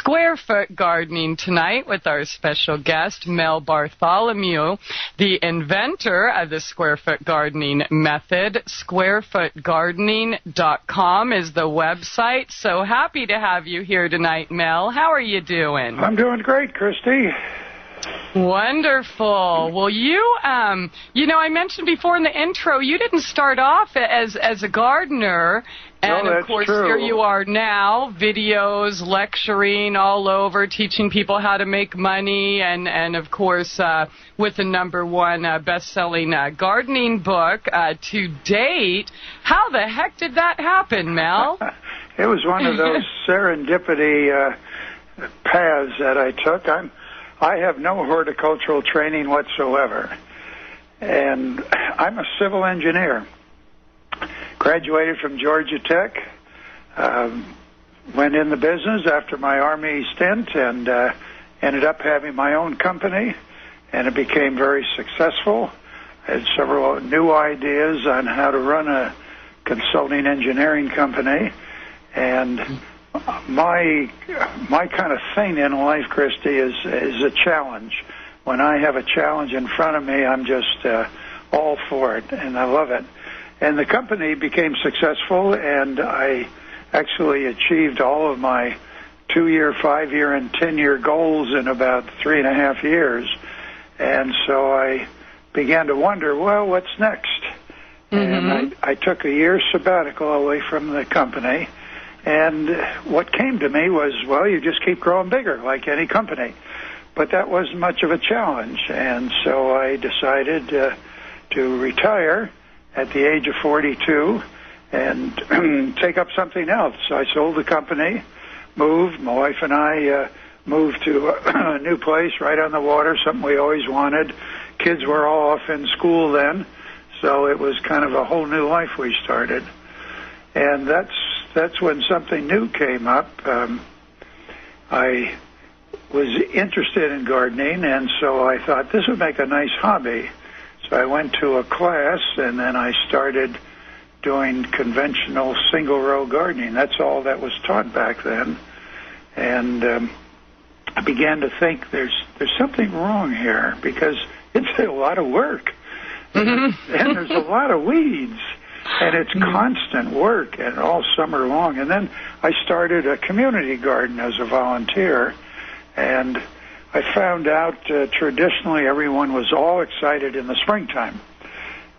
square foot gardening tonight with our special guest, Mel Bartholomew, the inventor of the square foot gardening method. Squarefootgardening.com is the website. So happy to have you here tonight, Mel. How are you doing? I'm doing great, Christie. Wonderful. Well, I mentioned before in the intro, you didn't start off as a gardener. And, of course, true. Here you are now, videos, lecturing all over, teaching people how to make money, and of course, with the #1 best-selling gardening book to date. How the heck did that happen, Mel? It was one of those serendipity paths that I took. I have no horticultural training whatsoever, and I'm a civil engineer. Graduated from Georgia Tech, went in the business after my Army stint, and ended up having my own company, and it became very successful. I had several new ideas on how to run a consulting engineering company, and my kind of thing in life, Christie, is a challenge. When I have a challenge in front of me, I'm just all for it, and I love it. And the company became successful, and I actually achieved all of my 2-year, 5-year, and 10-year goals in about 3.5 years. And so I began to wonder, well, what's next? Mm-hmm. And I took a year sabbatical away from the company, and what came to me was, well, you just keep growing bigger, like any company. But that wasn't much of a challenge, and so I decided to retire at the age of 42 and take up something else. I sold the company, moved. My wife and I moved to a new place right on the water, something we always wanted. Kids were all off in school then, so it was kind of a whole new life we started. And that's when something new came up. I was interested in gardening, and so I thought this would make a nice hobby. So I went to a class, and then I started doing conventional single-row gardening. That's all that was taught back then. And I began to think there's something wrong here, because it's a lot of work. And there's a lot of weeds, and it's constant work and all summer long. And then I started a community garden as a volunteer, and I found out traditionally everyone was all excited in the springtime.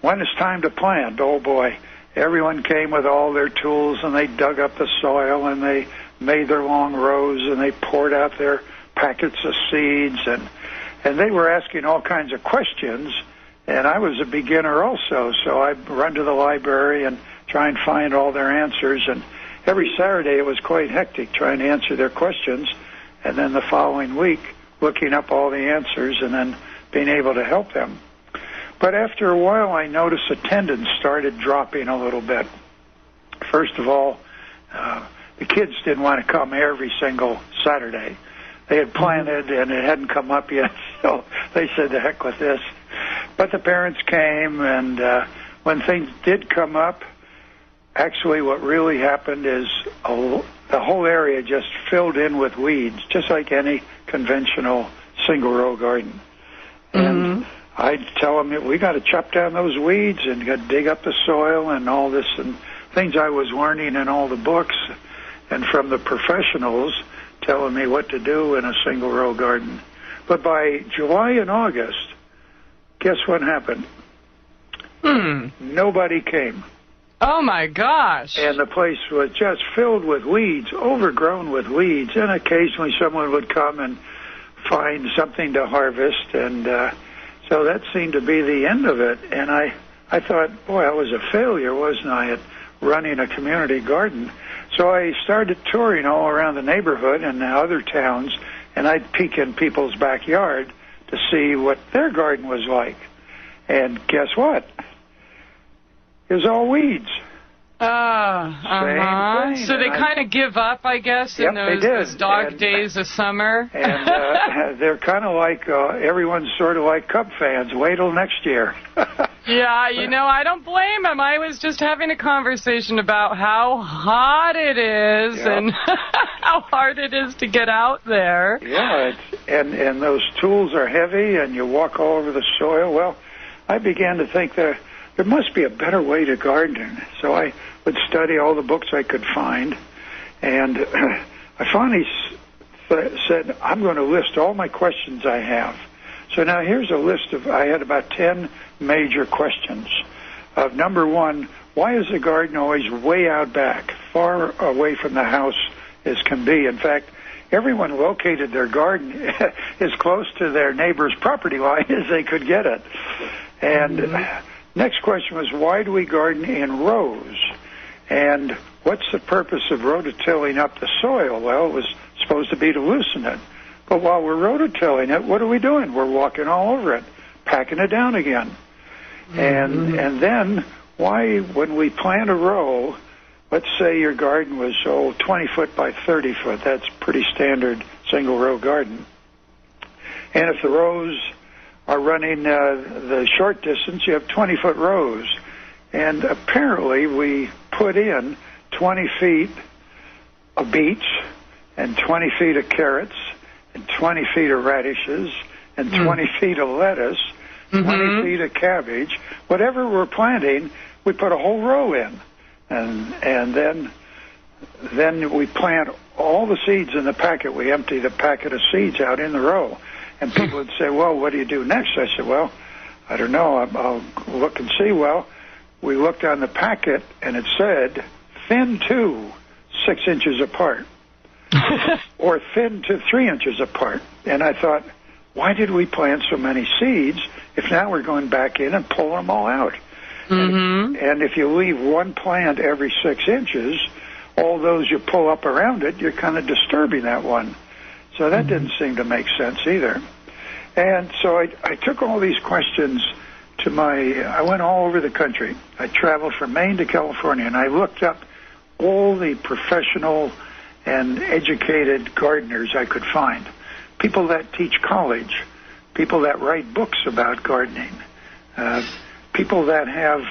When it's time to plant, oh boy, everyone came with all their tools, and they dug up the soil, and they made their long rows, and they poured out their packets of seeds, and they were asking all kinds of questions, and I was a beginner also, so I'd run to the library and try and find all their answers, and every Saturday it was quite hectic trying to answer their questions, and then the following week looking up all the answers and then being able to help them. But after a while, I noticed attendance started dropping a little bit. First of all, the kids didn't want to come every single Saturday. They had planted, and it hadn't come up yet, so they said, the heck with this. But the parents came, and when things did come up, actually what really happened is the whole area just filled in with weeds, just like any conventional single-row garden. And I'd tell them that we got to chop down those weeds and got to dig up the soil and all this, and things I was learning in all the books and from the professionals telling me what to do in a single-row garden. But by July and August, guess what happened? Nobody came. Oh, my gosh. And the place was just filled with weeds, overgrown with weeds, and occasionally someone would come and find something to harvest, and so that seemed to be the end of it. And I thought, boy, I was a failure, wasn't I, at running a community garden? So I started touring all around the neighborhood and other towns, and I'd peek in people's backyard to see what their garden was like. And guess what? It was all weeds. Same thing. So they kind of give up, I guess, in those dog days of summer. And they're kind of like, everyone's sort of like Cub fans. Wait till next year. Yeah, you know, I don't blame him. I was just having a conversation about how hot it is and how hard it is to get out there. Yeah, and those tools are heavy, and you walk all over the soil. Well, I began to think there must be a better way to garden. So I would study all the books I could find, and I finally said, I'm going to list all my questions I have. So now here's a list I had about 10 major questions. Number one, why is the garden always way out back, far away from the house as can be? In fact, everyone located their garden as close to their neighbor's property line as they could get it. And next question was, why do we garden in rows? And what's the purpose of rototilling up the soil? Well, it was supposed to be to loosen it. But while we're rototilling it, what are we doing? We're walking all over it, packing it down again. And then why, when we plant a row, let's say your garden was 20 foot by 30 foot. That's pretty standard single row garden. And if the rows are running the short distance, you have 20 foot rows. And apparently we put in 20 feet of beets and 20 feet of carrots and 20 feet of radishes and 20 feet of lettuce, 20 feet of cabbage. Whatever we're planting, we put a whole row in. And then we plant all the seeds in the packet. We empty the packet of seeds out in the row. And people would say, well, what do you do next? I said, well, I don't know. I'll look and see. Well, we looked on the packet, and it said, thin to 6 inches apart. Or thin to 3 inches apart. And I thought, why did we plant so many seeds if now we're going back in and pulling them all out? And if you leave one plant every 6 inches, all those you pull up around it, you're kind of disturbing that one. So that didn't seem to make sense either. And so I took all these questions to I went all over the country. I traveled from Maine to California, and I looked up all the professional and educated gardeners I could find, people that teach college, people that write books about gardening, people that have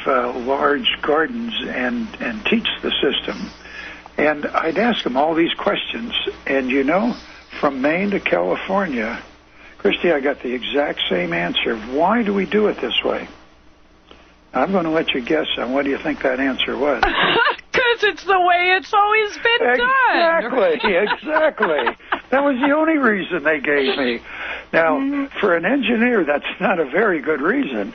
large gardens and teach the system. And I'd ask them all these questions, and you know, from Maine to California, Christie, I got the exact same answer. Why do we do it this way? I'm going to let you guess on what do you think that answer was. Because it's the way it's always been done. Exactly. That was the only reason they gave me. Now, for an engineer, that's not a very good reason.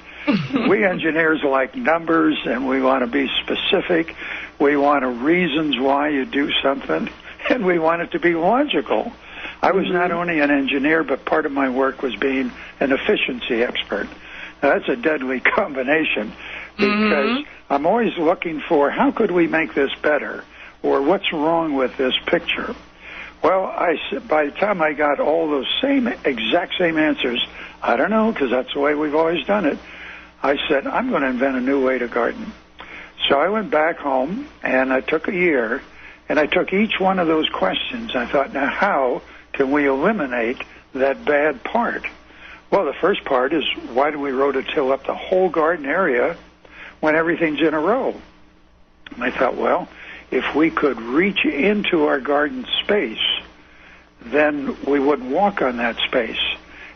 We engineers like numbers, and we want to be specific. We want reasons why you do something, and we want it to be logical. I was not only an engineer, but part of my work was being an efficiency expert. Now, that's a deadly combination because I'm always looking for how could we make this better, or what's wrong with this picture. Well, by the time I got all those exact same answers, I don't know, because that's the way we've always done it, I said, I'm going to invent a new way to garden. So I went back home, and I took a year, and I took each one of those questions. I thought, now how can we eliminate that bad part? Well, the first part is, why do we rototill up the whole garden area when everything's in a row? And I thought, well, if we could reach into our garden space, then we wouldn't walk on that space.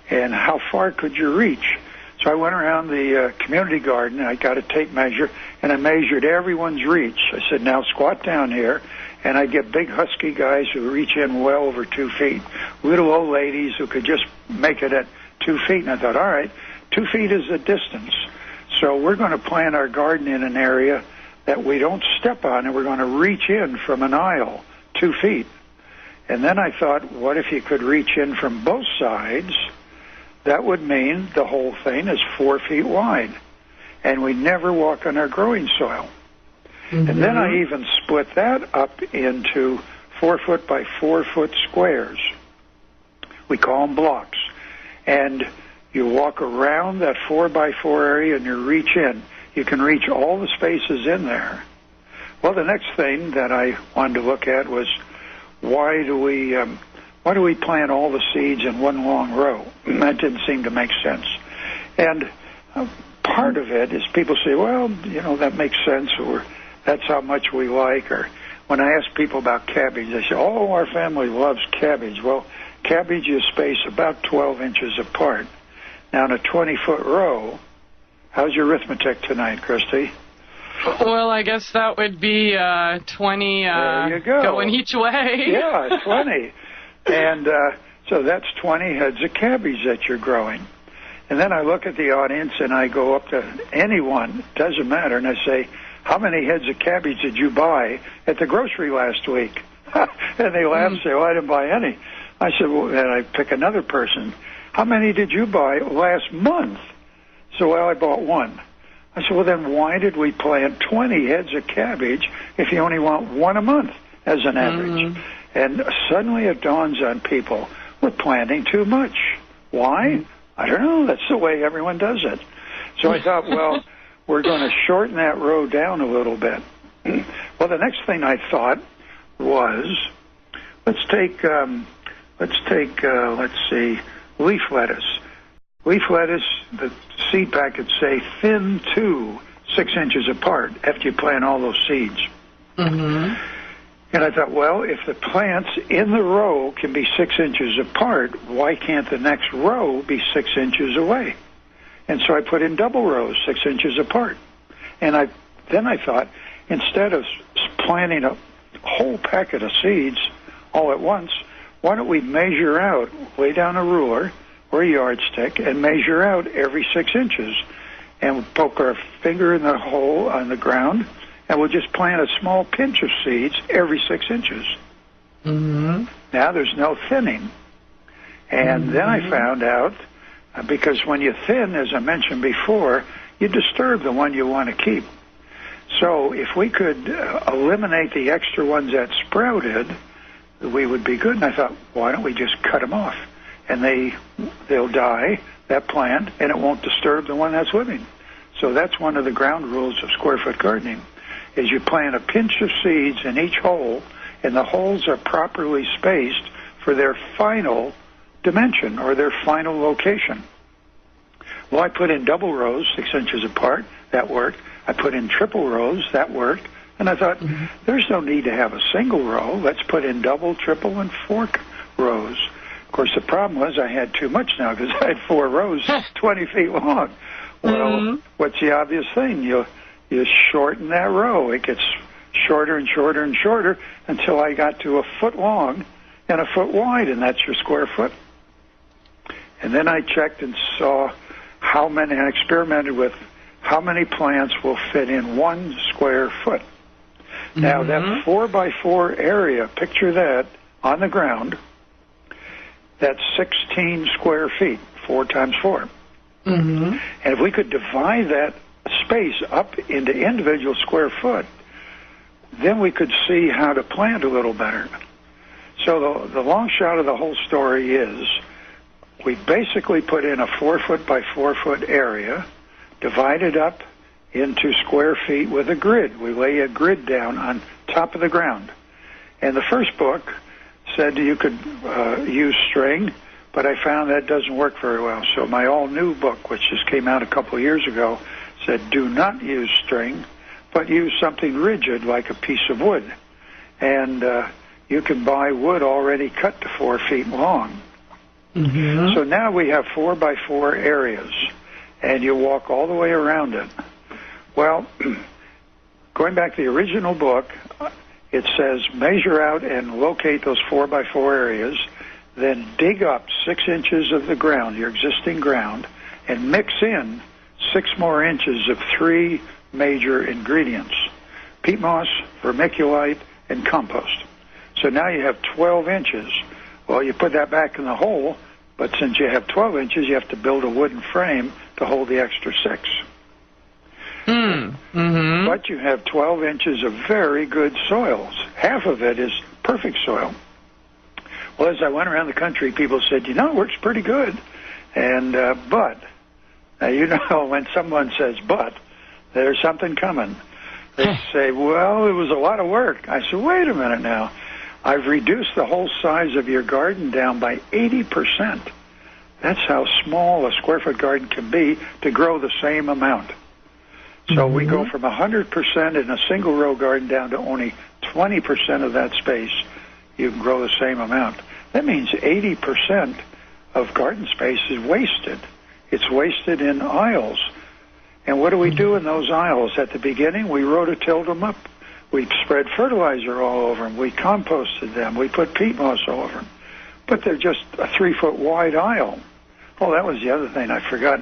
And how far could you reach? So I went around the community garden, and I got a tape measure, and I measured everyone's reach. I said, now squat down here, and I get big husky guys who reach in well over 2 feet, little old ladies who could just make it at 2 feet. And I thought, all right, 2 feet is the distance. So we're going to plant our garden in an area that we don't step on, and we're going to reach in from an aisle 2 feet. And then I thought, what if you could reach in from both sides? That would mean the whole thing is 4 feet wide, and we never walk on our growing soil. And then I even split that up into 4 foot by 4 foot squares. We call them blocks. And you walk around that 4 by 4 area and you reach in. You can reach all the spaces in there. Well, the next thing that I wanted to look at was why do we plant all the seeds in one long row? That didn't seem to make sense. And part of it is people say, well, that makes sense, or that's how much we like, or when I ask people about cabbage, they say, oh, our family loves cabbage. Well, cabbage is spaced about 12 inches apart. Now, in a 20-foot row, how's your arithmetic tonight, Christie? Well, I guess that would be 20 there you go. Going each way. Yeah, 20. And so that's 20 heads of cabbage that you're growing. And then I look at the audience, and I go up to anyone, doesn't matter, and I say, how many heads of cabbage did you buy at the grocery last week? And they laugh and say, well, I didn't buy any. I said, well, then I pick another person. How many did you buy last month? So, well, I bought one. I said, well, then why did we plant 20 heads of cabbage if you only want one a month as an average? And suddenly it dawns on people, we're planting too much. Why? I don't know. That's the way everyone does it. So I thought, well, we're going to shorten that row down a little bit. Well, the next thing I thought was, let's take, leaf lettuce. Leaf lettuce, the seed packets say thin to 6 inches apart after you plant all those seeds. And I thought, well, if the plants in the row can be 6 inches apart, why can't the next row be 6 inches away? And so I put in double rows, 6 inches apart. And then I thought, instead of planting a whole packet of seeds all at once, why don't we measure out, lay down a ruler or a yardstick, and measure out every 6 inches? And we'll poke our finger in the hole on the ground, and we'll just plant a small pinch of seeds every 6 inches. Now there's no thinning. And then I found out, because when you thin, as I mentioned before, you disturb the one you want to keep. So if we could eliminate the extra ones that sprouted, we would be good. And I thought, why don't we just cut them off? And they'll die, that plant, and it won't disturb the one that's living. So that's one of the ground rules of square foot gardening, is you plant a pinch of seeds in each hole, and the holes are properly spaced for their final dimension or their final location. Well, I put in double rows, 6 inches apart. That worked. I put in triple rows. That worked. And I thought, there's no need to have a single row. Let's put in double, triple, and fork rows. Of course, the problem was I had too much now because I had 4 rows 20 feet long. Well, what's the obvious thing? You shorten that row. It gets shorter and shorter and shorter until I got to a foot long and a foot wide, and that's your square foot. And then I checked and saw how many, and experimented with how many plants will fit in 1 square foot. Now, that 4x4 area, picture that on the ground, that's 16 square feet, 4 times 4. And if we could divide that space up into individual square foot, then we could see how to plant a little better. So the long shot of the whole story is we basically put in a 4 foot by 4 foot area, divided up into square feet with a grid. We lay a grid down on top of the ground. And the first book said you could use string, but I found that doesn't work very well. So my all-new book, which just came out a couple of years ago, said do not use string, but use something rigid like a piece of wood. And you can buy wood already cut to 4 feet long. So now we have 4 by 4 areas, and you walk all the way around it. Well, going back to the original book, it says measure out and locate those 4 by 4 areas, then dig up 6 inches of the ground, your existing ground, and mix in 6 more inches of 3 major ingredients: peat moss, vermiculite, and compost. So now you have 12 inches. Well, you put that back in the hole, but since you have 12 inches, you have to build a wooden frame to hold the extra 6. But you have 12 inches of very good soils. Half of it is perfect soil. Well, as I went around the country, people said, it works pretty good. And, but, now when someone says, but, there's something coming. They say, well, it was a lot of work. I said, wait a minute now. I've reduced the whole size of your garden down by 80%. That's how small a square foot garden can be to grow the same amount. So we go from 100% in a single row garden down to only 20% of that space. You can grow the same amount. That means 80% of garden space is wasted. It's wasted in aisles. And what do we do in those aisles? At the beginning, we rototilled them up. We spread fertilizer all over them. We composted them. We put peat moss all over them. But they're just a 3-foot wide aisle. Oh, that was the other thing I forgot.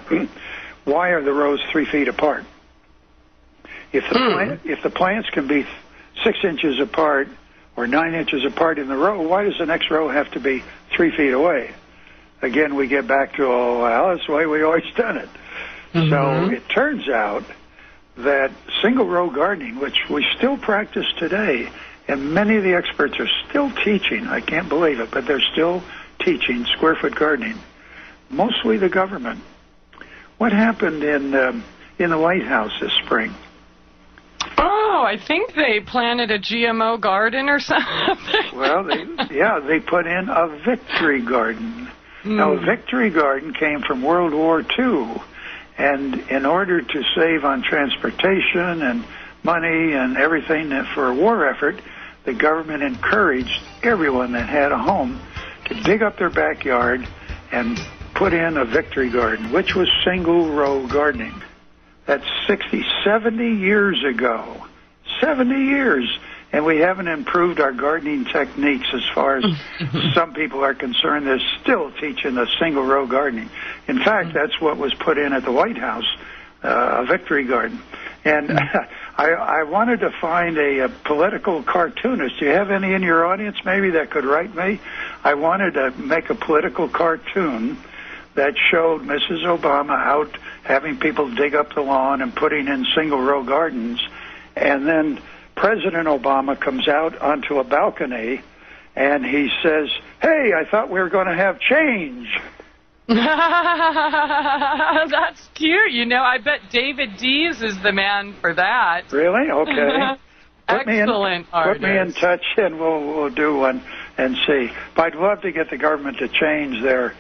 Why are the rows 3 feet apart? If the plants can be 6 inches apart or 9 inches apart in the row, why does the next row have to be 3 feet away? Again, we get back to, that's the way we always done it. So it turns out that single-row gardening, which we still practice today, and many of the experts are still teaching, I can't believe it, but they're still teaching square-foot gardening, mostly the government. What happened in the White House this spring? Oh, I think they planted a GMO garden or something. Well, they put in a victory garden. Now, a victory garden came from World War II, and in order to save on transportation and money and everything for a war effort, the government encouraged everyone that had a home to dig up their backyard and put in a victory garden, which was single-row gardening. That's 60, 70 years ago. 70 years. And we haven't improved our gardening techniques as far as some people are concerned. They're still teaching the single-row gardening. In fact, that's what was put in at the White House, a victory garden. And I wanted to find a political cartoonist. Do you have any in your audience maybe that could write me? I wanted to make a political cartoon that showed Mrs. Obama out having people dig up the lawn and putting in single-row gardens. And then President Obama comes out onto a balcony and he says, "Hey, I thought we were going to have change." That's cute. You know, I bet David Dees is the man for that. Really? Okay. Excellent artist. Put me in touch and we'll do one and see. But I'd love to get the government to change their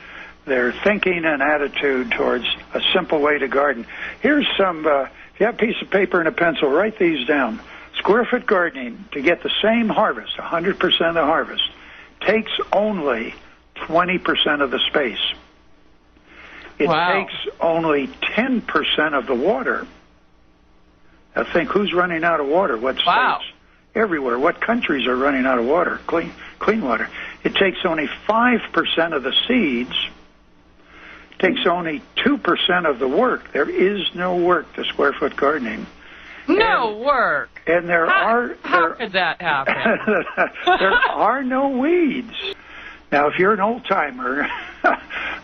thinking and attitude towards a simple way to garden. Here's some, if you have a piece of paper and a pencil, write these down. Square foot gardening, to get the same harvest, 100% of the harvest, takes only 20% of the space. It takes only 10% of the water. Now think, who's running out of water? What states? Everywhere. What countries are running out of water? Clean water. It takes only 5% of the seeds. It takes only 2% of the work. There is no work to square foot gardening. No work. And how could that happen? There are no weeds. Now, if you're an old-timer,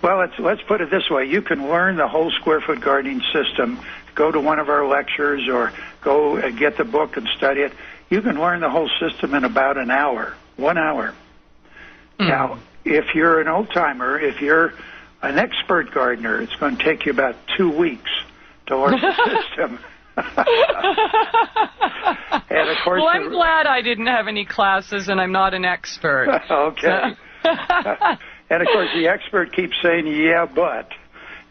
well, let's put it this way. You can learn the whole square-foot gardening system. Go to one of our lectures or go and get the book and study it. You can learn the whole system in about an hour, 1 hour. Now, if you're an old-timer, if you're an expert gardener, it's going to take you about 2 weeks to learn the system. And of course, well, I'm glad I didn't have any classes and I'm not an expert. Okay. And of course, the expert keeps saying, yeah, but.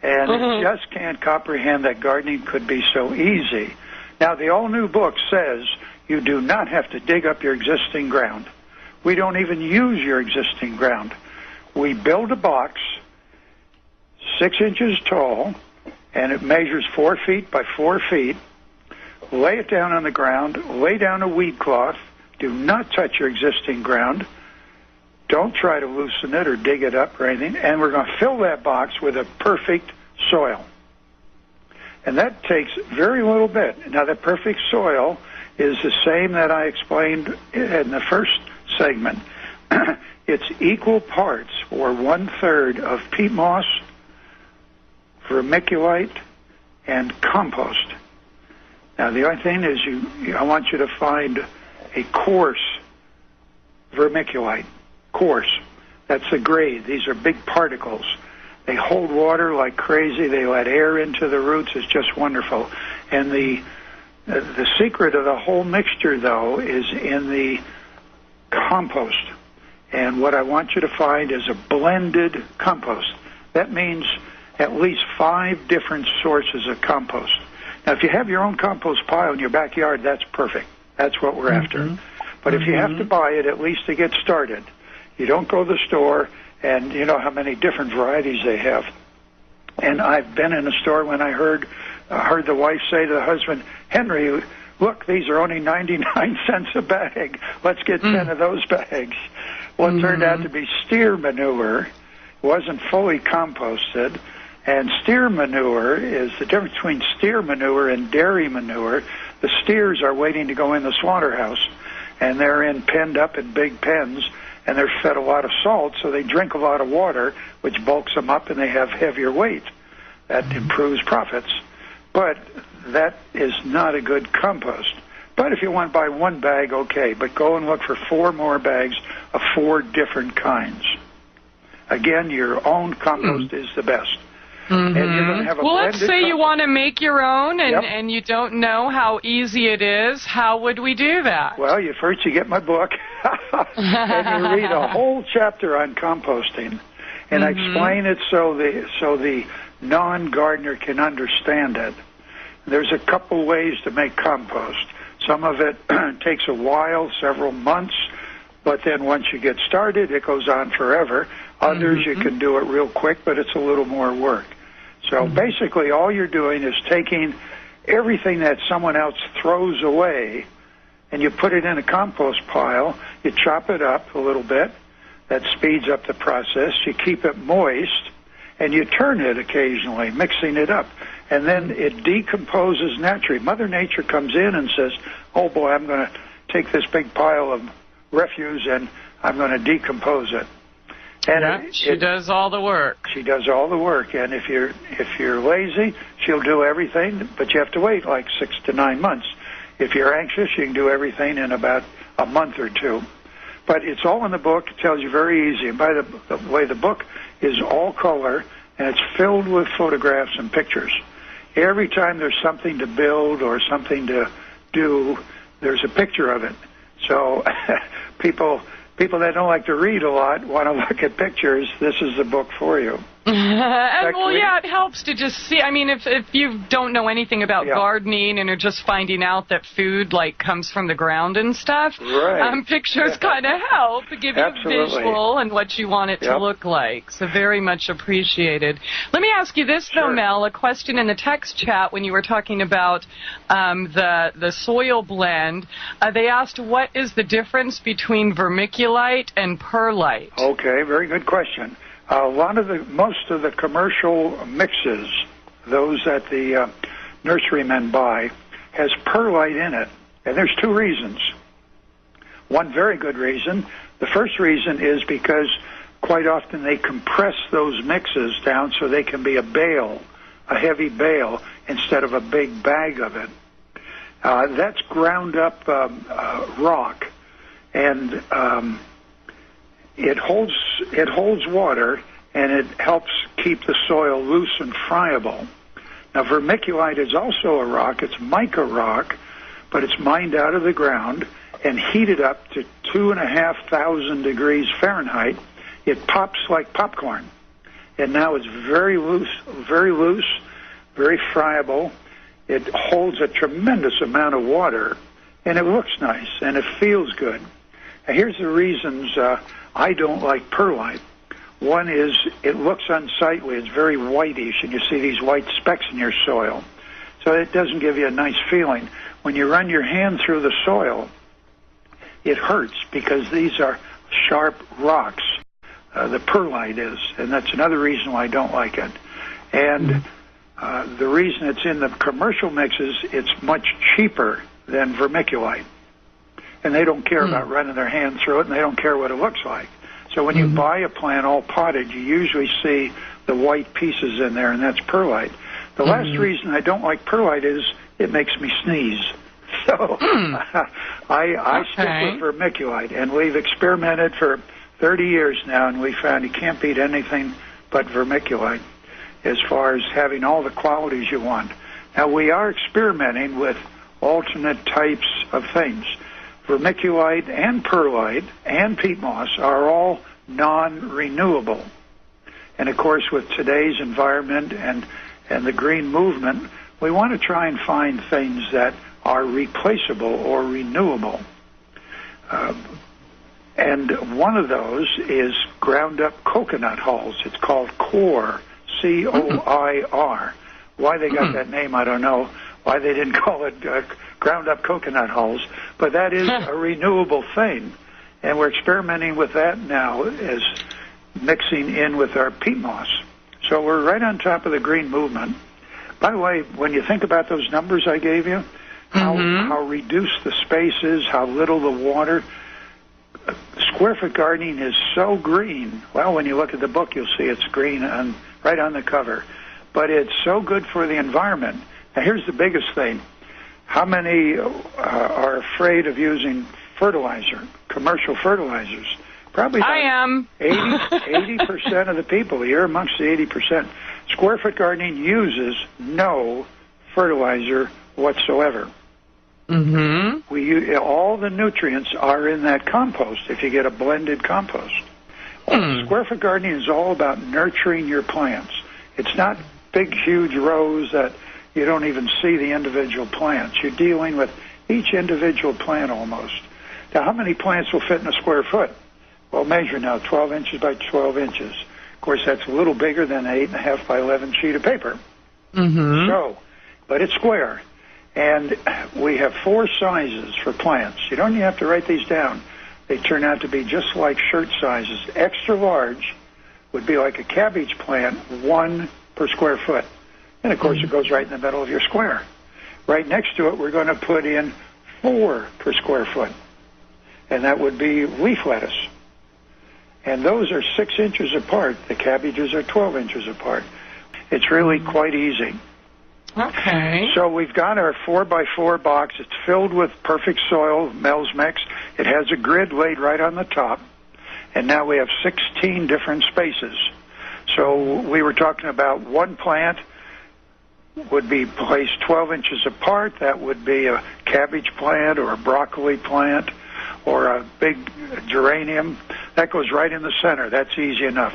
And it just can't comprehend that gardening could be so easy. Now, the all-new book says you do not have to dig up your existing ground. We don't even use your existing ground. We build a box 6 inches tall, and it measures 4 feet by 4 feet. Lay it down on the ground. Lay down a weed cloth. Do not touch your existing ground. Don't try to loosen it or dig it up or anything. And we're going to fill that box with a perfect soil. And that takes very little bit. Now, the perfect soil is the same that I explained in the first segment. It's equal parts, or 1/3 of peat moss, vermiculite, and compost. Now, the only thing is I want you to find a coarse vermiculite. Coarse. That's a grade. These are big particles. They hold water like crazy. They let air into the roots. It's just wonderful. And the secret of the whole mixture, though, is in the compost. And what I want you to find is a blended compost. that means at least 5 different sources of compost. Now, if you have your own compost pile in your backyard, that's perfect. That's what we're after. But if you have to buy it, at least to get started, you don't go to the store, and you know how many different varieties they have. And I've been in a store when I heard the wife say to the husband, Henry, look, these are only 99 cents a bag. Let's get 10 of those bags. Well, it turned out to be steer manure. It wasn't fully composted. And steer manure is the difference between steer manure and dairy manure. The steers are waiting to go in the slaughterhouse, and they're penned up in big pens, and they're fed a lot of salt, so they drink a lot of water, which bulks them up, and they have heavier weight. That improves profits. But that is not a good compost. But if you want to buy 1 bag, okay, but go and look for 4 more bags of 4 different kinds. Again, your own compost is the best. And you're going to have a well, let's say you want to make your own, and, Yep. and you don't know how easy it is. How would we do that? Well, first you get my book, and you read a whole chapter on composting, and I explain it so the non-gardener can understand it. There's a couple ways to make compost. Some of it takes a while, several months, but then once you get started, it goes on forever. Others, you can do it real quick, but it's a little more work. So basically all you're doing is taking everything that someone else throws away, and you put it in a compost pile. You chop it up a little bit. That speeds up the process. You keep it moist, and you turn it occasionally, mixing it up. And then it decomposes naturally. Mother Nature comes in and says, oh, boy, I'm going to take this big pile of refuse, and I'm going to decompose it. And she does all the work. She does all the work, and if you're lazy, she'll do everything, but you have to wait like 6 to 9 months. If you're anxious, you can do everything in about a month or 2. But it's all in the book. It tells you very easy. And by the way, the book is all color, and it's filled with photographs and pictures. Every time there's something to build or something to do, there's a picture of it. So people that don't like to read a lot want to look at pictures. This is the book for you. And, well, yeah, it helps to just see. I mean, if you don't know anything about gardening and are just finding out that food, like, comes from the ground and stuff, pictures kind of help to give you a visual and what you want it to look like. So very much appreciated. Let me ask you this, though, Mel, a question in the text chat when you were talking about the soil blend. They asked, what is the difference between vermiculite and perlite? Okay, very good question. Most of the commercial mixes, those that the nurserymen buy, has perlite in it. And there's 2 reasons. One very good reason. The first reason is because quite often they compress those mixes down so they can be a bale, a heavy bale, instead of a big bag of it. That's ground up rock, and it holds water, and it helps keep the soil loose and friable. Now, vermiculite is also a rock. It's mica rock, but it's mined out of the ground and heated up to 2,500 degrees Fahrenheit. It pops like popcorn, and now it's very loose, very friable. It holds a tremendous amount of water, and it looks nice, and it feels good. Now, here's the reasons I don't like perlite. One is it looks unsightly. It's very whitish, and you see these white specks in your soil. So it doesn't give you a nice feeling. When you run your hand through the soil, it hurts because these are sharp rocks. The perlite is, and that's another reason why I don't like it. And the reason it's in the commercial mixes, it's much cheaper than vermiculite. And they don't care about running their hand through it, and they don't care what it looks like. So when you buy a plant all potted, you usually see the white pieces in there, and that's perlite. The last reason I don't like perlite is it makes me sneeze. So I stick with vermiculite, and we've experimented for 30 years now, and we found you can't beat anything but vermiculite as far as having all the qualities you want. Now, we are experimenting with alternate types of things. Vermiculite and perlite and peat moss are all non-renewable. And, of course, with today's environment and the green movement, we want to try and find things that are replaceable or renewable. And one of those is ground-up coconut hulls. It's called COIR, C-O-I-R. Why they got that name, I don't know. Why they didn't call it ground-up coconut hulls. But that is a renewable thing. And we're experimenting with that now as mixing in with our peat moss. So we're right on top of the green movement. By the way, when you think about those numbers I gave you, how reduced the space is, how little the water, square foot gardening is so green. Well, when you look at the book, you'll see it's green right on the cover. But it's so good for the environment. Now, here's the biggest thing. How many are afraid of using fertilizer, commercial fertilizers? Probably I am. 80% of the people. You're amongst the 80%. Square foot gardening uses no fertilizer whatsoever. All the nutrients are in that compost if you get a blended compost. Square foot gardening is all about nurturing your plants. It's not big, huge rows that you don't even see the individual plants. You're dealing with each individual plant almost. Now, how many plants will fit in a square foot? Well, measure now, 12 inches by 12 inches. Of course, that's a little bigger than an 8.5 by 11 sheet of paper. So, but it's square. And we have 4 sizes for plants. You don't even have to write these down. They turn out to be just like shirt sizes. Extra large would be like a cabbage plant, 1 per square foot. And, of course, it goes right in the middle of your square. Right next to it, we're going to put in 4 per square foot. And that would be leaf lettuce. And those are 6 inches apart. The cabbages are 12 inches apart. It's really quite easy. Okay. So we've got our 4x4 box. It's filled with perfect soil, Mel's Mix. It has a grid laid right on the top. And now we have 16 different spaces. So we were talking about one plant would be placed 12 inches apart. That would be a cabbage plant or a broccoli plant or a big geranium. That goes right in the center. That's easy enough.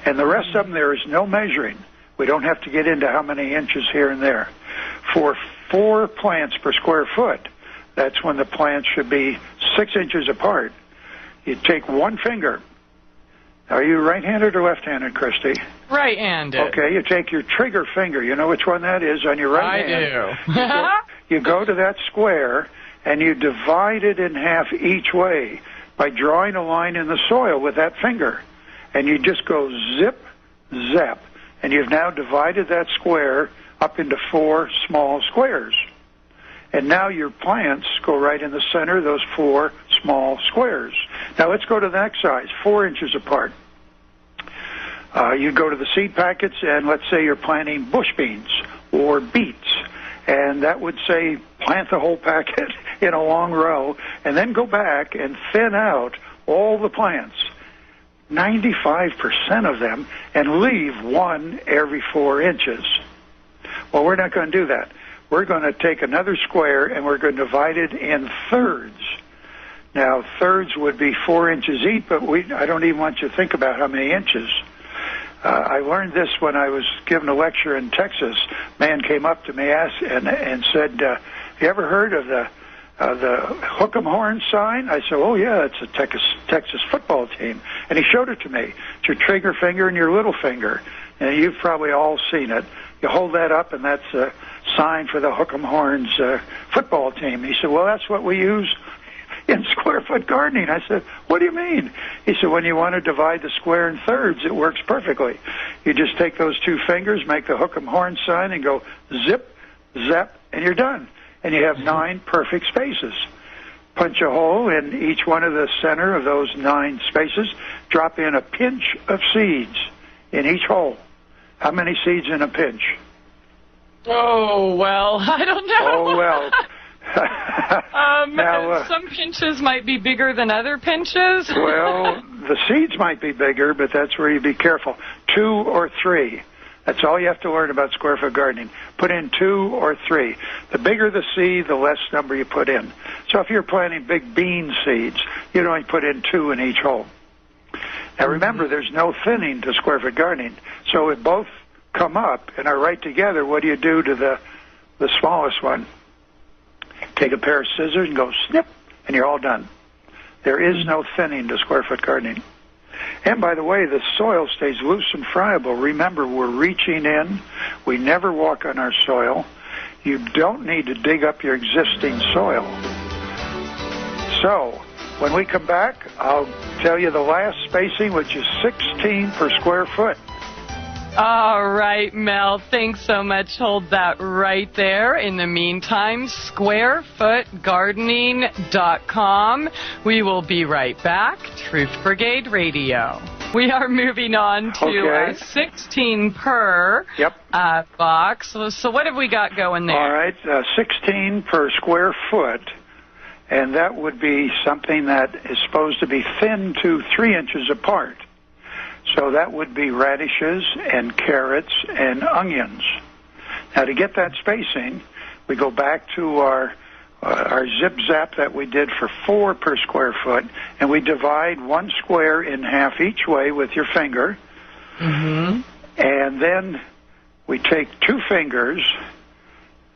And the rest of them, there is no measuring. We don't have to get into how many inches here and there. For 4 plants per square foot, that's when the plants should be 6 inches apart. You take one finger. Are you right-handed or left-handed, Christie? Right-handed. Okay, you take your trigger finger. You know which one that is on your right hand? I do. You go to that square, and you divide it in half each way by drawing a line in the soil with that finger. And you just go zip, zap. And you've now divided that square up into 4 small squares. And now your plants go right in the center of those 4 small squares. Now let's go to the next size, 4 inches apart. You go to the seed packets, and let's say you're planting bush beans or beets. And that would say plant the whole packet in a long row, and then go back and thin out all the plants, 95% of them, and leave 1 every 4 inches. Well, we're not going to do that. We're going to take another square, and we're going to divide it in thirds. Now, thirds would be 4 inches each, but I don't even want you to think about how many inches. I learned this when I was giving a lecture in Texas. A man came up to me and said, have you ever heard of the hook 'em horn sign? I said, oh, yeah, it's a Texas football team. And he showed it to me. It's your trigger finger and your little finger. And you've probably all seen it. You hold that up, and that's a sign for the hook 'em horns football team. He said, well, that's what we use in square foot gardening. I said, what do you mean? He said, when you want to divide the square in thirds, it works perfectly. You just take those 2 fingers, make the hook 'em horn sign, and go zip, zap, and you're done. And you have 9 perfect spaces. Punch a hole in each one of the center of those 9 spaces. Drop in a pinch of seeds in each hole. How many seeds in a pinch? Oh, well, I don't know. Oh, well. Now, some pinches might be bigger than other pinches. Well, the seeds might be bigger, but that's where you be careful. 2 or 3. That's all you have to learn about square foot gardening. Put in 2 or 3. The bigger the seed, the less number you put in. So if you're planting big bean seeds, you'd only put in 2 in each hole. Now remember, there's no thinning to square foot gardening. So if both come up and are right together, what do you do to the smallest one? Take a pair of scissors and go snip, and you're all done. There is no thinning to square foot gardening. And by the way, the soil stays loose and friable. Remember, we're reaching in. We never walk on our soil. You don't need to dig up your existing soil. So, when we come back, I'll tell you the last spacing, which is 16 per square foot. All right, Mel, thanks so much. Hold that right there. In the meantime, squarefootgardening.com. We will be right back. Truth Brigade Radio. We are moving on to 16 per box. So what have we got going there? All right, 16 per square foot. And that would be something that is supposed to be thin to 3 inches apart. So that would be radishes and carrots and onions. Now, to get that spacing, we go back to our zip-zap that we did for 4 per square foot, and we divide 1 square in half each way with your finger. Mm-hmm. And then we take 2 fingers.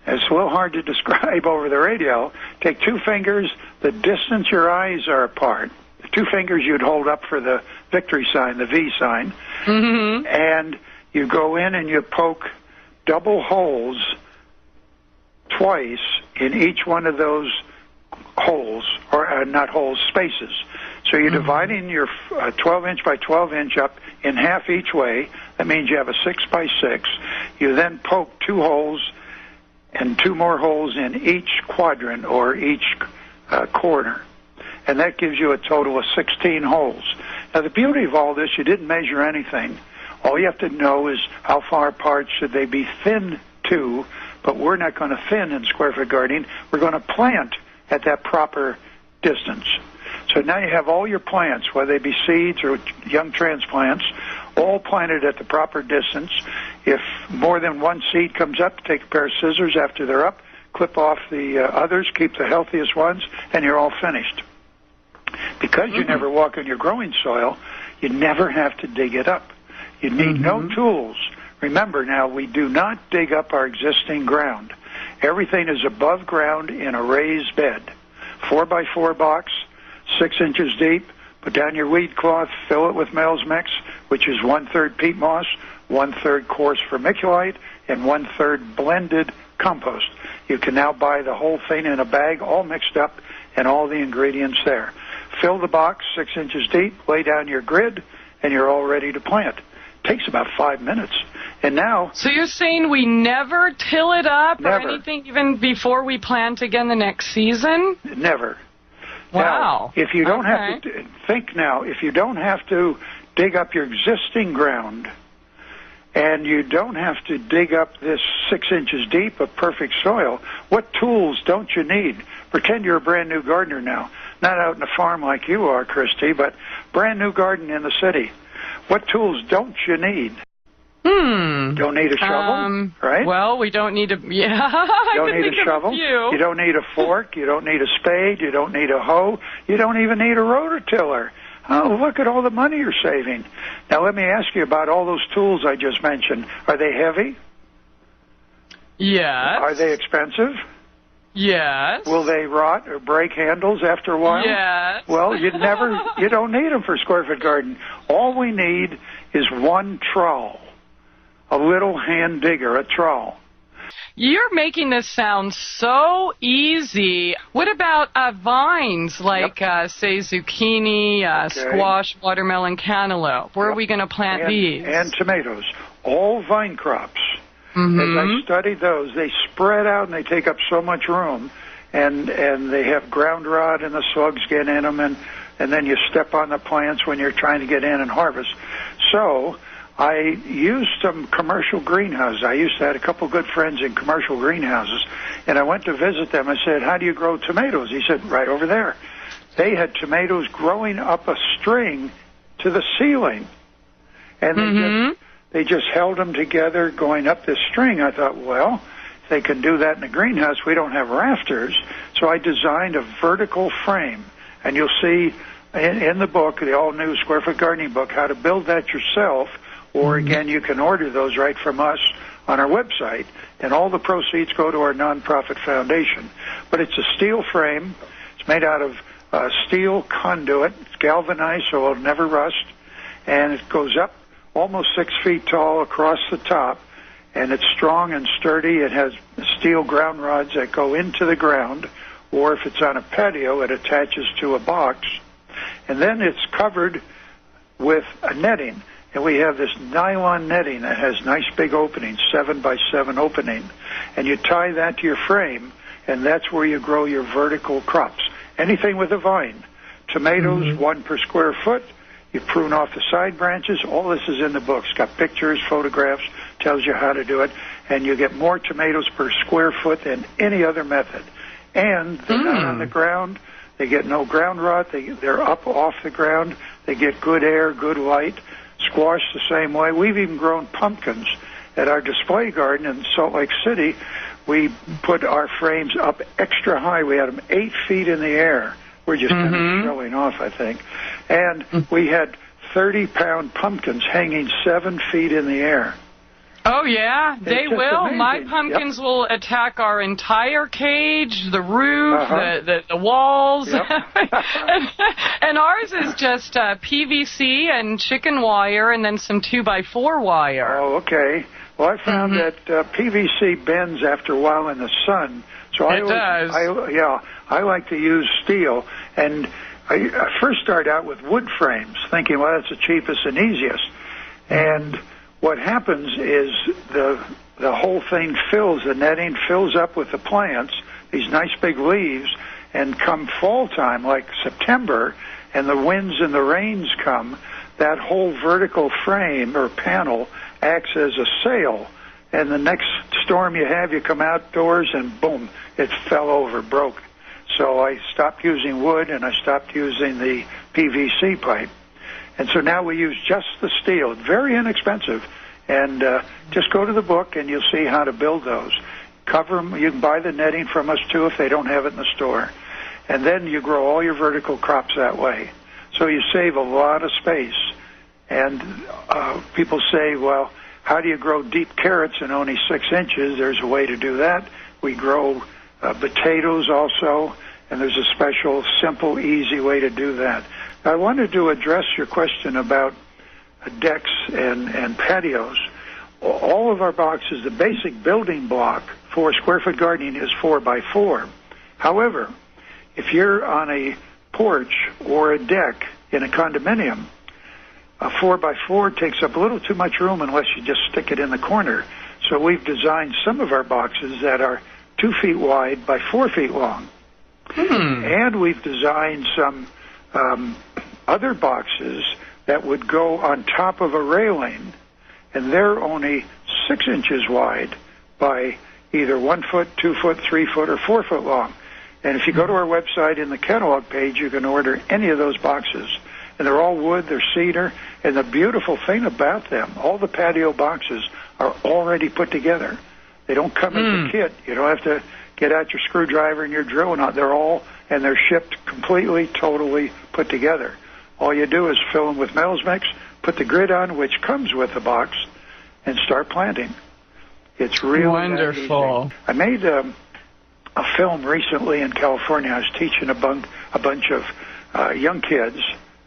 It's a little hard to describe over the radio. Take 2 fingers, the distance your eyes are apart. 2 fingers you'd hold up for the victory sign, the V sign. Mm-hmm. And you go in and you poke double holes twice in each one of those holes, or not holes, spaces. So you're dividing your 12-inch by 12-inch up in half each way. That means you have a 6 by 6. You then poke 2 holes and 2 more holes in each quadrant or each corner. And that gives you a total of 16 holes. Now, the beauty of all this, you didn't measure anything. All you have to know is how far apart should they be thinned to, but we're not going to thin in square foot gardening. We're going to plant at that proper distance. So now you have all your plants, whether they be seeds or young transplants, all planted at the proper distance. If more than 1 seed comes up, take a pair of scissors after they're up, clip off the others, keep the healthiest ones, and you're all finished. Because you never walk on your growing soil, you never have to dig it up. You need no tools. Remember now, we do not dig up our existing ground. Everything is above ground in a raised bed. 4 by 4 box, 6 inches deep. Put down your weed cloth, fill it with Mel's Mix, which is 1/3 peat moss, 1/3 coarse vermiculite, and 1/3 blended compost. You can now buy the whole thing in a bag, all mixed up, and all the ingredients there. Fill the box 6 inches deep, lay down your grid, and you're all ready to plant. Takes about 5 minutes. And now... So you're saying we never till it up Never. or anything even before we plant again the next season? Never. Wow. Now, if you don't have to... Think now, if you don't have to dig up your existing ground, and you don't have to dig up this 6 inches deep of perfect soil, what tools don't you need? Pretend you're a brand new gardener now. Not out in a farm like you are, Christie, but brand new garden in the city. What tools don't you need? Don't need a shovel, right? Well, we don't need a... Yeah, You don't need a shovel. You don't need a fork. You don't need a spade. You don't need a hoe. You don't even need a rototiller. Oh, look at all the money you're saving. Now, let me ask you about all those tools I just mentioned. Are they heavy? Yes. Are they expensive? Yes. Will they rot or break handles after a while? Yes. Well, you don't need them for square foot garden. All we need is 1 trowel, a little hand digger, a trowel. You're making this sound so easy. What about vines like, say, zucchini, squash, watermelon, cantaloupe? Where are we going to plant these? And tomatoes. All vine crops. As I studied those, they spread out and they take up so much room, and they have ground rot and the slugs get in them, and then you step on the plants when you're trying to get in and harvest. So I used some commercial greenhouses. I used to have a couple good friends in commercial greenhouses, and I went to visit them. I said, how do you grow tomatoes? He said, right over there. They had tomatoes growing up a string to the ceiling, and they just held them together going up this string. I thought, well, if they can do that in a greenhouse, we don't have rafters. So I designed a vertical frame, and you'll see in the book, the all-new Square Foot Gardening book, how to build that yourself, or again, you can order those right from us on our website, and all the proceeds go to our nonprofit foundation. But it's a steel frame. It's made out of steel conduit. It's galvanized so it'll never rust, and it goes up almost 6 feet tall across the top, and it's strong and sturdy. It has steel ground rods that go into the ground, or if it's on a patio, it attaches to a box. And then it's covered with a netting. And we have this nylon netting that has nice big openings, 7 by 7 opening. And you tie that to your frame, and that's where you grow your vertical crops. Anything with a vine. Tomatoes, 1 per square foot. You prune off the side branches. All this is in the book. It's got pictures, photographs, tells you how to do it. And you get more tomatoes per square foot than any other method. And they're not on the ground. They get no ground rot. They're up off the ground. They get good air, good light. Squash the same way. We've even grown pumpkins at our display garden in Salt Lake City. We put our frames up extra high. We had them 8 feet in the air. We're just kind of showing off, I think. And we had 30-pound pumpkins hanging 7 feet in the air. Oh, yeah, they will. Amazing. My pumpkins will attack our entire cage, the roof, the walls. Yep. and ours is just PVC and chicken wire and then some 2x4 wire. Oh, okay. Well, I found that PVC bends after a while in the sun. So I like to use steel. And I first started out with wood frames, thinking, well, that's the cheapest and easiest. And what happens is the whole thing the netting fills up with the plants, these nice big leaves, and come fall time, like September, and the winds and the rains come, that whole vertical frame or panel acts as a sail. And the next storm you have, you come outdoors and boom, it fell over, broke. So I stopped using wood and I stopped using the PVC pipe. And so now we use just the steel, very inexpensive. And just go to the book and you'll see how to build those. Cover them. You can buy the netting from us too if they don't have it in the store. And then you grow all your vertical crops that way. So you save a lot of space. And people say, well, how do you grow deep carrots in only 6 inches? There's a way to do that. We grow potatoes also, and there's a special, simple, easy way to do that. I wanted to address your question about decks and patios. All of our boxes, the basic building block for square foot gardening is 4 by 4. However, if you're on a porch or a deck in a condominium, a 4 by 4 takes up a little too much room unless you just stick it in the corner. So we've designed some of our boxes that are 2 feet wide by 4 feet long. And we've designed some other boxes that would go on top of a railing, and they're only 6 inches wide by either 1 foot, 2 foot, 3 foot, or 4 foot long. And if you go to our website in the catalog page, you can order any of those boxes. And they're all wood, they're cedar, and the beautiful thing about them, all the patio boxes are already put together. They don't come as a kit. You don't have to get out your screwdriver and your drill knot. They're shipped completely, totally put together. All you do is fill them with Mel's Mix, put the grid on, which comes with the box, and start planting. It's really wonderful. I made a film recently in California. I was teaching a bunch of young kids,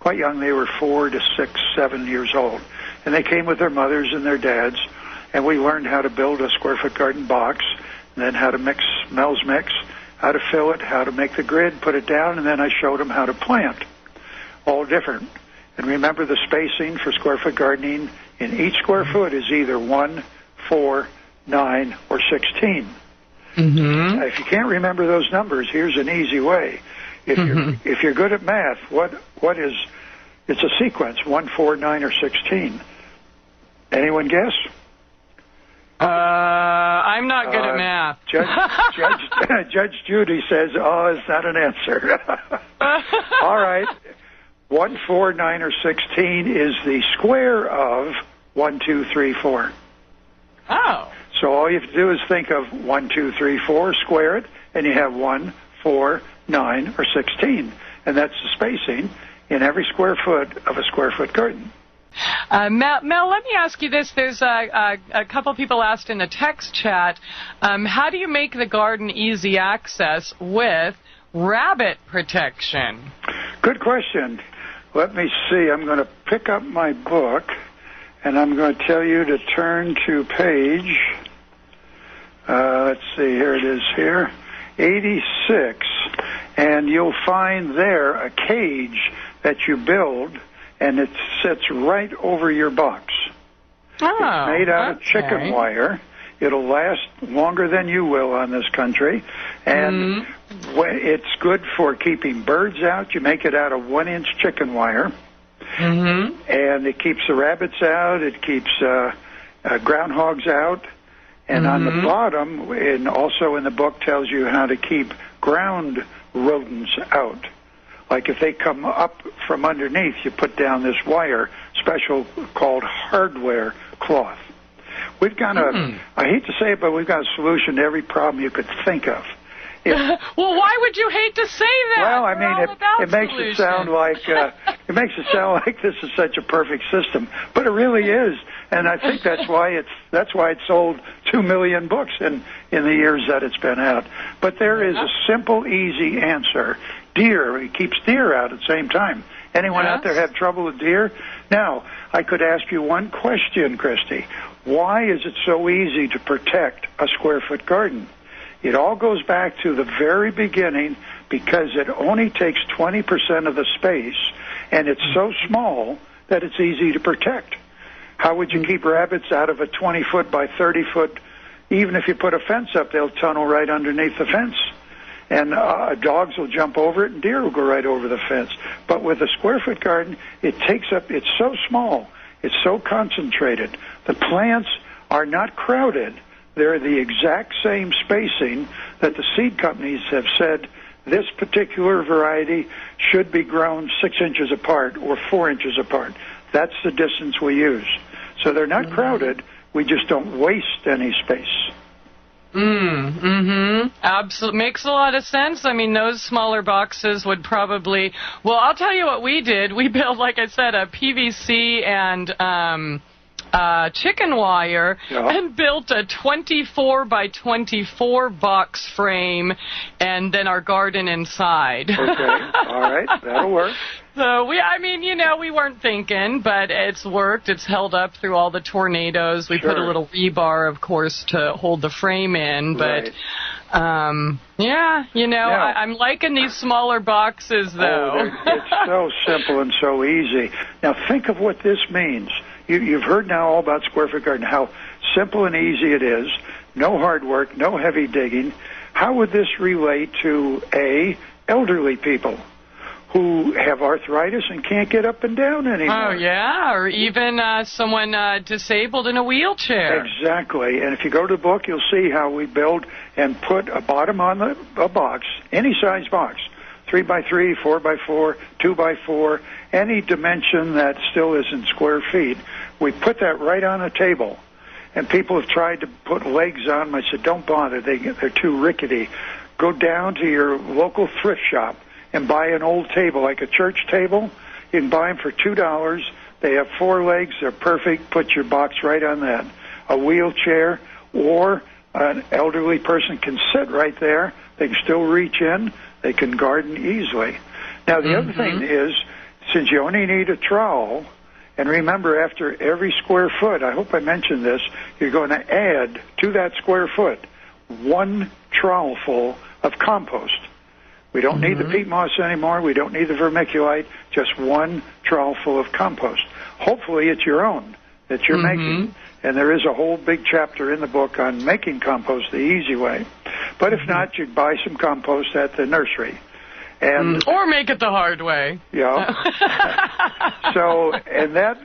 quite young. They were 4 to 6, 7 years old. And they came with their mothers and their dads, and we learned how to build a square foot garden box, and then how to mix Mel's Mix, how to fill it, how to make the grid, put it down, and then I showed them how to plant. All different. And remember, the spacing for square foot gardening in each square foot is either 1, 4, 9, or 16. If you can't remember those numbers, here's an easy way. If you're good at math, what is it's a sequence, 1, 4, 9, or 16. Anyone guess? I'm not good at math. Judge Judy says, oh, it's not an answer. All right. 1, 4, 9, or 16 is the square of 1, 2, 3, 4. Oh. So all you have to do is think of 1, 2, 3, 4, square it, and you have 1, 4, 9, or 16. And that's the spacing in every square foot of a square foot garden. Mel, let me ask you this. There's a couple people asked in the text chat, how do you make the garden easy access with rabbit protection? Good question. Let me see. I'm going to pick up my book, and I'm going to tell you to turn to page, let's see, here it is here, 86, and you'll find there a cage that you build, and it sits right over your box. Oh, it's made out of chicken wire. It'll last longer than you will on this country, and it's good for keeping birds out. You make it out of 1-inch chicken wire, and it keeps the rabbits out. It keeps groundhogs out, and on the bottom, and also in the book, tells you how to keep ground rodents out. Like if they come up from underneath, you put down this wire, special called hardware cloth. We've got I hate to say it, but we've got a solution to every problem you could think of. Well, why would you hate to say that? Well, I mean, it makes it sound like this is such a perfect system, but it really is, and I think that's why it sold 2 million books in the years that it's been out. But there is a simple, easy answer. Deer, it keeps deer out at the same time. Anyone out there have trouble with deer? Now, I could ask you one question, Christie. Why is it so easy to protect a square foot garden? It all goes back to the very beginning, because it only takes 20% of the space, and it's so small that it's easy to protect. How would you keep rabbits out of a 20-foot by 30-foot? Even if you put a fence up, they'll tunnel right underneath the fence. And dogs will jump over it, and deer will go right over the fence. But with a square-foot garden, it's so small, it's so concentrated. The plants are not crowded. They're the exact same spacing that the seed companies have said this particular variety should be grown 6 inches apart or 4 inches apart. That's the distance we use. So they're not crowded. We just don't waste any space. Absolutely. Makes a lot of sense. I mean, those smaller boxes would probably... Well, I'll tell you what we did. We built, like I said, a PVC and chicken wire and built a 24 by 24 box frame and then our garden inside. Okay. All right. That'll work. So we weren't thinking, but it's worked. It's held up through all the tornadoes. We put a little rebar, of course, to hold the frame in. But, I'm liking these smaller boxes, though. It's so simple and so easy. Now, think of what this means. You've heard now all about square foot garden, how simple and easy it is, no hard work, no heavy digging. How would this relate to, elderly people who have arthritis and can't get up and down anymore? Oh, yeah, or even someone disabled in a wheelchair. Exactly, and if you go to the book, you'll see how we build and put a bottom on a box, any size box, 3 by 3, 4 by 4, 2 by 4, any dimension that still isn't square feet. We put that right on a table, and people have tried to put legs on them. I said, don't bother, they're too rickety. Go down to your local thrift shop and buy an old table, like a church table. You can buy them for $2. They have 4 legs. They're perfect. Put your box right on that. A wheelchair or an elderly person can sit right there. They can still reach in. They can garden easily. Now, the other thing is, since you only need a trowel, and remember, after every square foot, I hope I mentioned this, you're going to add to that square foot 1 trowel full of compost. We don't need the peat moss anymore. We don't need the vermiculite. Just 1 trowel full of compost. Hopefully it's your own that you're making. And there is a whole big chapter in the book on making compost the easy way. But if not, you'd buy some compost at the nursery. And or make it the hard way. Yeah. So, and that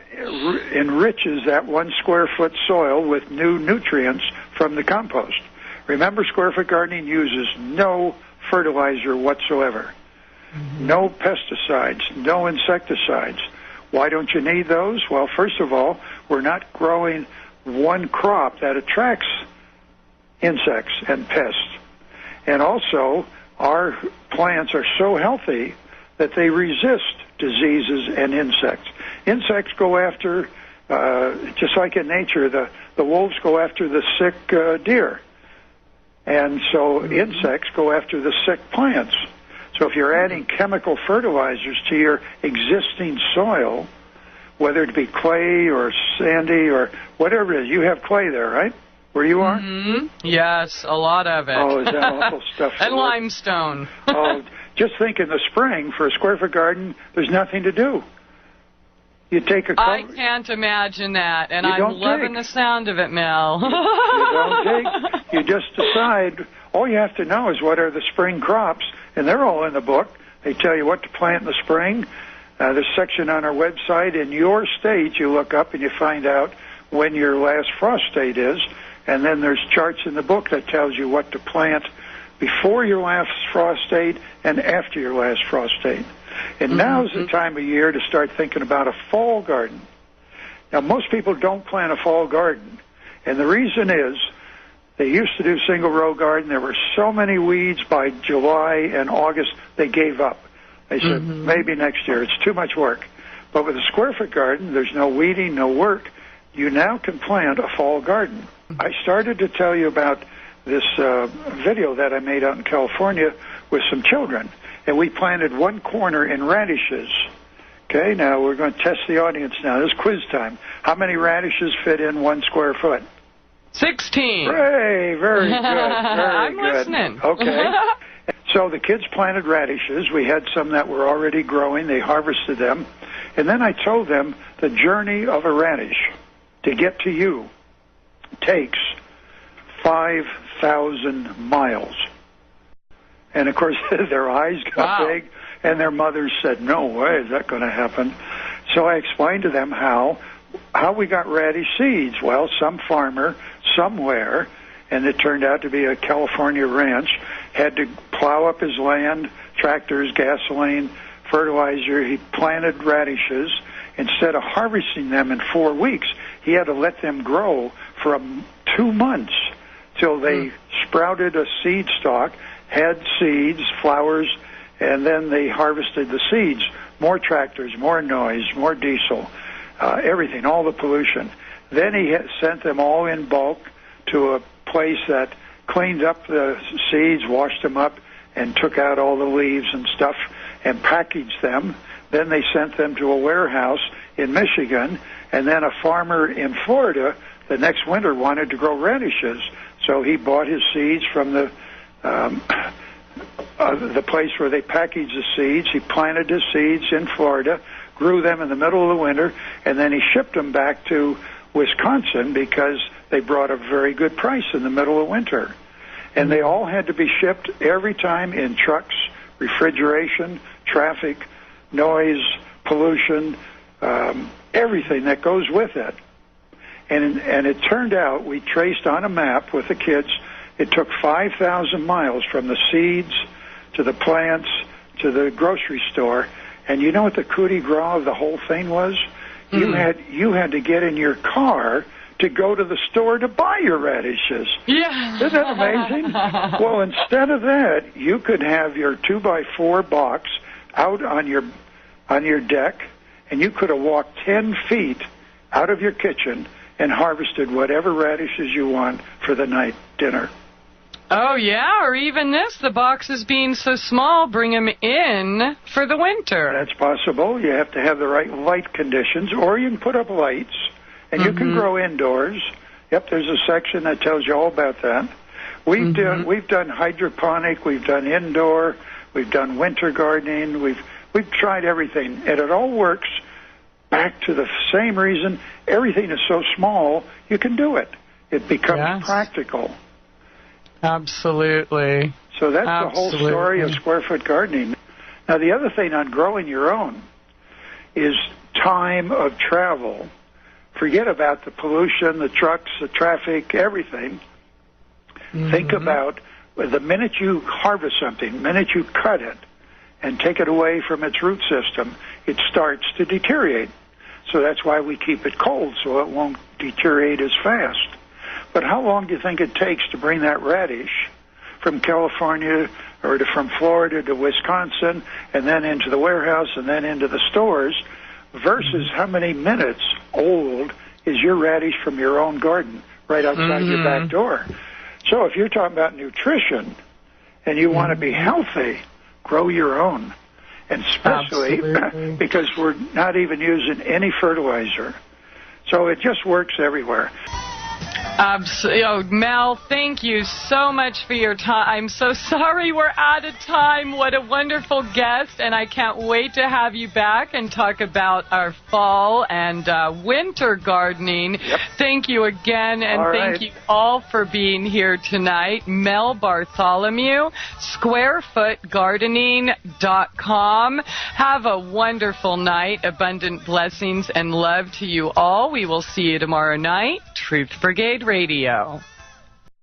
enriches that 1 square foot soil with new nutrients from the compost. Remember, square foot gardening uses no fertilizer whatsoever. No pesticides, no insecticides. Why don't you need those? Well, first of all, we're not growing one crop that attracts insects and pests. And also, our plants are so healthy that they resist diseases, and insects. Insects go after, just like in nature, the wolves go after the sick deer. And so insects go after the sick plants. So if you're adding chemical fertilizers to your existing soil, whether it be clay or sandy or whatever it is, you have clay there, right? Where you are? Mm-hmm. Yes, a lot of it. Oh, is that awful stuff? And limestone. Oh, just think in the spring, for a square foot garden, there's nothing to do. You take a cover. I can't imagine that, and I'm loving the sound of it, Mel. You don't dig. You just decide. All you have to know is what are the spring crops, and they're all in the book. They tell you what to plant in the spring. There's a section on our website. In your state, you look up and you find out when your last frost date is, and then there's charts in the book that tells you what to plant before your last frost date and after your last frost date. And now's the time of year to start thinking about a fall garden. Now, most people don't plant a fall garden, and the reason is they used to do single-row garden. There were so many weeds by July and August, they gave up. They said, maybe next year. It's too much work. But with a square-foot garden, there's no weeding, no work. You now can plant a fall garden. I started to tell you about this video that I made out in California with some children. And we planted one corner in radishes. Okay, now we're going to test the audience now. This is quiz time. How many radishes fit in 1 square foot? 16. Hooray, very good, very good. I'm listening. Okay. So the kids planted radishes. We had some that were already growing. They harvested them. And then I told them the journey of a radish to get to you takes 5,000 miles. And, of course, their eyes got big, and their mothers said, no way is that going to happen. So I explained to them how we got radish seeds. Well, some farmer somewhere, and it turned out to be a California ranch, had to plow up his land, tractors, gasoline, fertilizer. He planted radishes. Instead of harvesting them in 4 weeks, he had to let them grow for 2 months till they sprouted a seed stalk, had seeds, flowers, and then they harvested the seeds. More tractors, more noise, more diesel, everything, all the pollution. Then he sent them all in bulk to a place that cleaned up the seeds, washed them up, and took out all the leaves and stuff and packaged them. Then they sent them to a warehouse in Michigan, and then a farmer in Florida the next winter wanted to grow radishes. So he bought his seeds from the place where they packaged the seeds. He planted his seeds in Florida, grew them in the middle of the winter, and then he shipped them back to Wisconsin because they brought a very good price in the middle of winter. And they all had to be shipped every time in trucks, refrigeration, traffic, noise, pollution, everything that goes with it. And it turned out, we traced on a map with the kids, it took 5,000 miles from the seeds to the plants to the grocery store. And you know what the coup de grace of the whole thing was? You had to get in your car to go to the store to buy your radishes. Yeah. Isn't that amazing? Well, instead of that, you could have your 2x4 box out on your deck, and you could have walked 10 feet out of your kitchen and harvested whatever radishes you want for the night dinner. Oh, yeah, or even this, the boxes being so small, bring them in for the winter. That's possible. You have to have the right light conditions, or you can put up lights, and you can grow indoors. Yep, there's a section that tells you all about that. We've done hydroponic, we've done indoor, we've done winter gardening, we've tried everything, and it all works back to the same reason. Everything is so small, you can do it. It becomes practical. Absolutely. So that's the whole story of square foot gardening. Now, the other thing on growing your own is time of travel. Forget about the pollution, the trucks, the traffic, everything. Think about the minute you harvest something, the minute you cut it and take it away from its root system, it starts to deteriorate. So that's why we keep it cold, so it won't deteriorate as fast. But how long do you think it takes to bring that radish from California or from Florida to Wisconsin, and then into the warehouse, and then into the stores, versus how many minutes old is your radish from your own garden right outside your back door. So if you're talking about nutrition and you want to be healthy, grow your own. And especially because we're not even using any fertilizer. So it just works everywhere. Mel, thank you so much for your time. I'm so sorry we're out of time. What a wonderful guest, and I can't wait to have you back and talk about our fall and winter gardening. Yep. Thank you again, and thank you all for being here tonight. Mel Bartholomew, squarefootgardening.com. Have a wonderful night. Abundant blessings and love to you all. We will see you tomorrow night. Truth Brigade Radio.